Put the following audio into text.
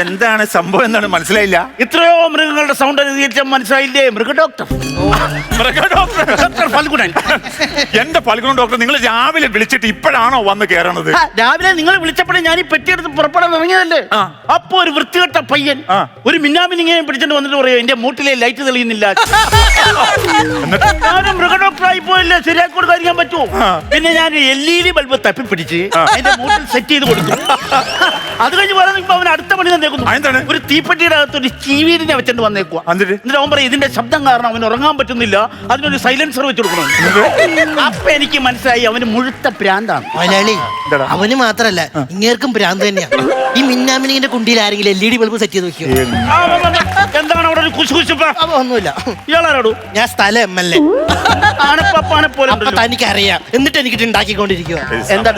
എന്താണ് സംഭവം? എന്താണ് മനസ്സിലായില്ല? ഇത്രയോ മൃഗങ്ങളുടെ സൗണ്ട് അനുകരിച്ച മനസ്സിലായില്ലേ? മൃഗ ഡോക്ടർ ഫൽഗുണൻ. എന്റെ ഫൽഗുണൻ ഡോക്ടർ, നിങ്ങൾ രാവിലെ വിളിച്ചിട്ട് ഇപ്പോഴാണോ വന്ന് കയറണത്? രാവിലെ നിങ്ങൾ വിളിച്ചപ്പോഴേ ഞാൻ ഈ പെട്ടിയെടുത്ത് പുറപ്പെടാൻ ഇറങ്ങിയതല്ലേ. അപ്പൊ ഒരു വൃത്തികെട്ട പയ്യൻ ഒരു മിന്നാമിനിങ്ങനെ പിടിച്ചിട്ട് വന്നിട്ട് പറയോ എന്റെ മൂട്ടിലെ ലൈറ്റ് തെളിയുന്നില്ല. ഞാനും മൃഗ ഡോക്ടറായി പോയല്ലേ, ശരിയാക്കി കൊടുക്കാൻ പറ്റുമോ? പിന്നെ ഞാൻ LED ബൾബ് തപ്പി പിടിച്ച് അതിന്റെ മൂട്ടിൽ സെറ്റ് ചെയ്ത് കൊടുത്തു. അത് കഴിഞ്ഞ് പറയുമ്പോ അവൻ അടുത്ത പണി തന്നേക്കുന്നു. ഒരു തീപ്പെട്ടിയുടെ അകത്ത് ഒരു ചീവീരിനെ വെച്ചിട്ട് വന്നേക്കുക. എന്നിട്ട് അവൻ പറയും ഇതിന്റെ ശബ്ദം കാരണം അവൻ ഉറങ്ങാൻ പറ്റുന്നില്ല, അതിനൊരു സൈലൻസർ വെച്ച് കൊടുക്കണം. അപ്പൊ എനിക്ക് മനസ്സിലായി അവന് മുഴുത്ത പ്രാന്താണ്. അവന് മാത്രല്ല ഇങ്ങേർക്കും പ്രാന്ത് തന്നെയാണ്. ഈ മിന്നാമിനിന്റെ കുണ്ടിയിൽ ആരെങ്കിലും LED ബൾബ് സെറ്റ് ചെയ്ത് വെക്കും. എന്താണ് അവിടെ ഒരു കുശുകുശുപ്പ? ഒന്നുമില്ല. ഇയാളാരോടു? ഞാൻ സ്ഥലം MLA. ആണപ്പാനെ പോലെ തനിക്കറിയാം, എന്നിട്ട് എനിക്കിട്ട് ഉണ്ടാക്കിക്കൊണ്ടിരിക്കുക. എന്താണ്